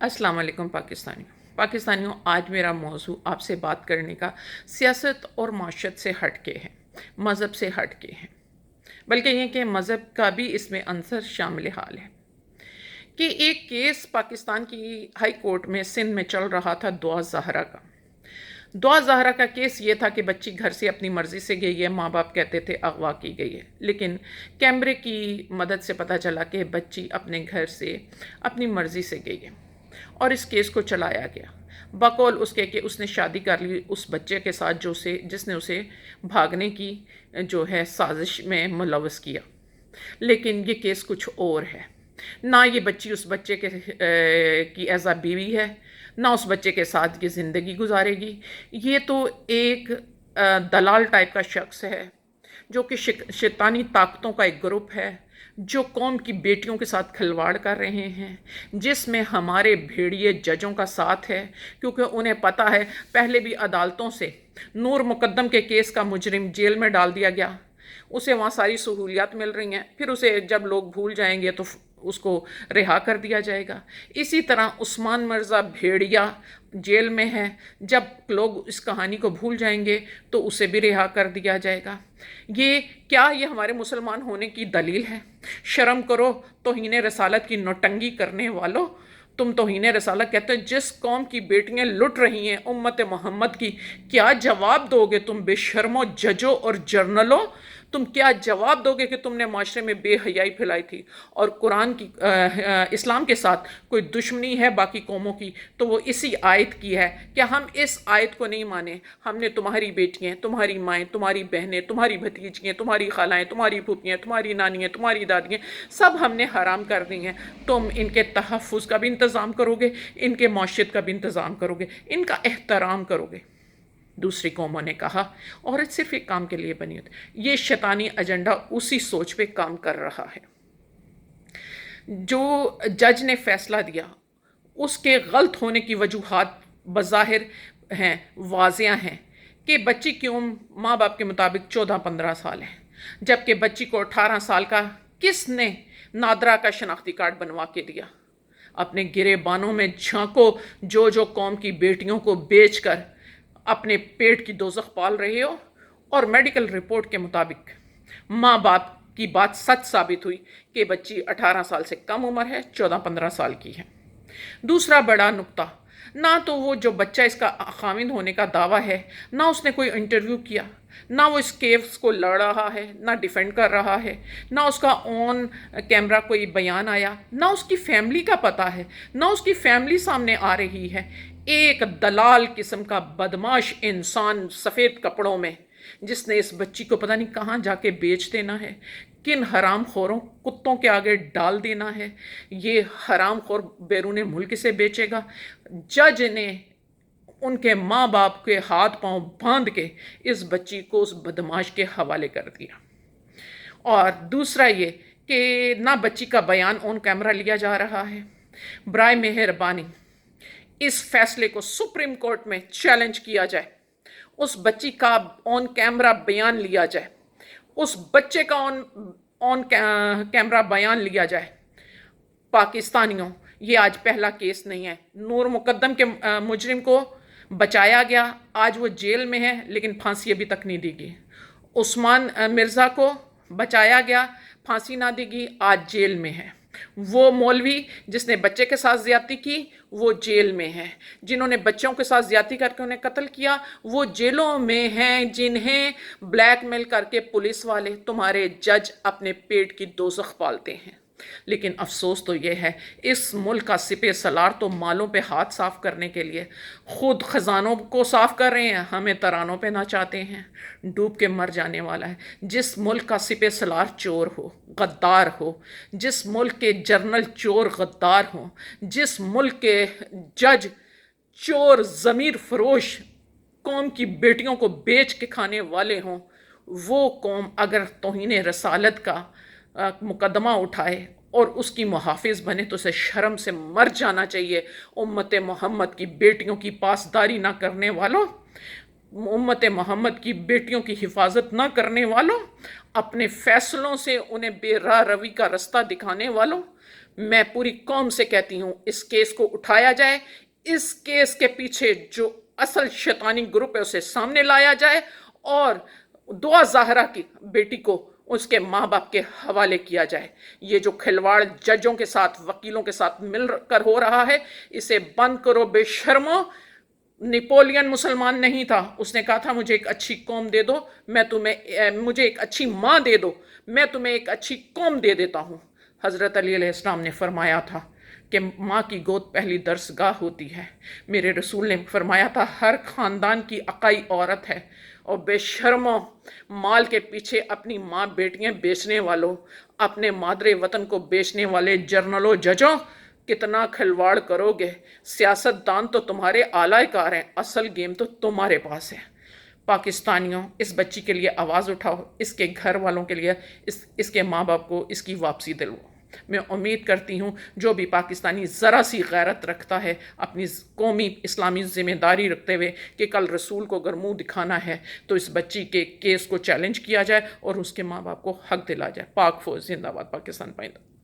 अस्सलाम वालेकुम पाकिस्तानियों, आज मेरा मौजू आपसे बात करने का सियासत और माशरत से हट के है, मज़हब से हट के है, बल्कि ये कि मज़हब का भी इसमें अंसर शामिल हाल है कि एक केस पाकिस्तान की हाई कोर्ट में सिंध में चल रहा था। दुआ ज़हरा का केस ये था कि बच्ची घर से अपनी मर्ज़ी से गई है, माँ बाप कहते थे अगवा की गई है, लेकिन कैमरे की मदद से पता चला कि बच्ची अपने घर से अपनी मर्ज़ी से गई है और इस केस को चलाया गया बकौल उसके कि उसने शादी कर ली उस बच्चे के साथ जिसने उसे भागने की जो है साजिश में मुलव्वस किया। लेकिन ये केस कुछ और है। ना ये बच्ची उस बच्चे की एज अ बीवी है, ना उस बच्चे के साथ ये ज़िंदगी गुजारेगी। ये तो एक दलाल टाइप का शख्स है जो कि शैतानी ताकतों का एक ग्रुप है जो कौम की बेटियों के साथ खिलवाड़ कर रहे हैं, जिसमें हमारे भेड़िए जजों का साथ है, क्योंकि उन्हें पता है पहले भी अदालतों से नूर मुकद्दम के केस का मुजरिम जेल में डाल दिया गया, उसे वहाँ सारी सहूलियात मिल रही हैं, फिर उसे जब लोग भूल जाएंगे तो उसको रिहा कर दिया जाएगा। इसी तरह उस्मान मिर्ज़ा भेड़िया जेल में है, जब लोग इस कहानी को भूल जाएंगे तो उसे भी रिहा कर दिया जाएगा। ये हमारे मुसलमान होने की दलील है? शर्म करो तौहीन रसालत की नौटंगी करने वालों। तुम तौहीन रसालत कहते हो जिस कौम की बेटियां लुट रही हैं उम्मत मोहम्मद की, क्या जवाब दोगे तुम बेशर्मो जजों और जर्नलों? तुम क्या जवाब दोगे कि तुमने माशरे में बेहयाई फैलाई थी? और कुरान की इस्लाम के साथ कोई दुश्मनी है बाकी कौमों की तो वो इसी आयत की है कि हम इस आयत को नहीं माने। हमने तुम्हारी बेटियां, तुम्हारी माएँ, तुम्हारी बहनें, तुम्हारी भतीजियाँ, तुम्हारी खालाएँ, तुम्हारी फूफियाँ, तुम्हारी नानियाँ, तुम्हारी दादियाँ सब हमने हराम कर दी हैं। तुम इनके तहफ़्फ़ुज़ का भी इंतज़ाम करोगे, इनके मौशियत का भी इंतज़ाम करोगे, इनका एहतराम करोगे। दूसरी कौमों ने कहा औरत सिर्फ एक काम के लिए बनी होती। ये शैतानी एजेंडा उसी सोच पे काम कर रहा है। जो जज ने फैसला दिया उसके गलत होने की वजूहात बज़ाहिर हैं, वाज़िया हैं कि बच्ची की उम्र माँ बाप के मुताबिक 14-15 साल है, जबकि बच्ची को 18 साल का किसने नादरा का शनाख्ती कार्ड बनवा के दिया? अपने गिरेबानों में झांको जो कौम की बेटियों को बेचकर अपने पेट की दोज़ख पाल रहे हो। और मेडिकल रिपोर्ट के मुताबिक माँ बाप की बात सच साबित हुई कि बच्ची 18 साल से कम उम्र है, 14-15 साल की है। दूसरा बड़ा नुक्ता, ना तो वो जो बच्चा इसका खामिद होने का दावा है, ना उसने कोई इंटरव्यू किया, ना वो इस केस को लड़ रहा है, ना डिफेंड कर रहा है, ना उसका ऑन कैमरा कोई बयान आया, ना उसकी फैमिली का पता है, ना उसकी फैमिली सामने आ रही है। एक दलाल किस्म का बदमाश इंसान सफ़ेद कपड़ों में जिसने इस बच्ची को पता नहीं कहाँ जाके बेच देना है, किन हराम खोरों कुत्तों के आगे डाल देना है। ये हराम खोर बैरून मुल्क से बेचेगा। जज ने उनके माँ बाप के हाथ पांव बांध के इस बच्ची को उस बदमाश के हवाले कर दिया। और दूसरा ये कि ना बच्ची का बयान ऑन कैमरा लिया जा रहा है। बराए मेहरबानी इस फैसले को सुप्रीम कोर्ट में चैलेंज किया जाए, उस बच्ची का ऑन कैमरा बयान लिया जाए, उस बच्चे का ऑन कैमरा बयान लिया जाए। पाकिस्तानियों, ये आज पहला केस नहीं है। नूर मुकद्दम के मुजरिम को बचाया गया, आज वो जेल में है लेकिन फांसी अभी तक नहीं दी गई। उस्मान मिर्ज़ा को बचाया गया, फांसी ना दी गई, आज जेल में है। वो मौलवी जिसने बच्चे के साथ ज़्यादती की वो जेल में है। जिन्होंने बच्चों के साथ ज़्यादती करके उन्हें कत्ल किया वो जेलों में हैं। जिन्हें ब्लैकमेल करके पुलिस वाले तुम्हारे जज अपने पेट की दोज़ख पालते हैं। लेकिन अफसोस तो ये है इस मुल्क का सिपे सलार तो मालों पे हाथ साफ करने के लिए खुद ख़जानों को साफ कर रहे हैं, हमें तरानों पे नचाते हैं। डूब के मर जाने वाला है। जिस मुल्क का सिपे सलार चोर हो, गद्दार हो, जिस मुल्क के जर्नल चोर गद्दार हो, जिस मुल्क के जज चोर ज़मीर फरोश कौम की बेटियों को बेच के खाने वाले हों, वो कौम अगर तौहीन रसालत का मुकदमा उठाए और उसकी मुहाफिज बने तो उसे शर्म से मर जाना चाहिए। उम्मत मोहम्मद की बेटियों की पासदारी ना करने वालों, उम्मत मोहम्मद की बेटियों की हिफाजत ना करने वालों, अपने फैसलों से उन्हें बेराह रवी का रास्ता दिखाने वालों, मैं पूरी कौम से कहती हूँ इस केस को उठाया जाए, इस केस के पीछे जो असल शैतानी ग्रुप है उसे सामने लाया जाए और दुआ ज़ाहरा की बेटी को उसके माँ बाप के हवाले किया जाए। ये जो खिलवाड़ जजों के साथ, वकीलों के साथ मिलकर हो रहा है, इसे बंद करो बेशर्मो। नेपोलियन मुसलमान नहीं था, उसने कहा था मुझे एक अच्छी कौम दे दो, मुझे एक अच्छी माँ दे दो, मैं तुम्हें एक अच्छी कौम दे देता हूँ। हज़रत अली अलैहिस्सलाम ने फरमाया था कि माँ की गोद पहली दरसगाह होती है। मेरे रसूल ने फरमाया था हर ख़ानदान की अकाई औरत है। और बेशर्मो, माल के पीछे अपनी माँ बेटियाँ बेचने वालों, अपने मादरे वतन को बेचने वाले जर्नलों, जजों, कितना खिलवाड़ करोगे। सियासतदान तो तुम्हारे आलाए कार हैं, असल गेम तो तुम्हारे पास है। पाकिस्तानियों, इस बच्ची के लिए आवाज़ उठाओ, इसके घर वालों के लिए, इसके माँ बाप को इसकी वापसी दिलवाओ। मैं उम्मीद करती हूँ जो भी पाकिस्तानी ज़रा सी गैरत रखता है, अपनी कौमी इस्लामी ज़िम्मेदारी रखते हुए कि कल रसूल को अगर मुँह दिखाना है तो इस बच्ची के केस को चैलेंज किया जाए और उसके माँ बाप को हक दिला जाए। पाक फौज जिंदाबाद, पाकिस्तान पाइंदा।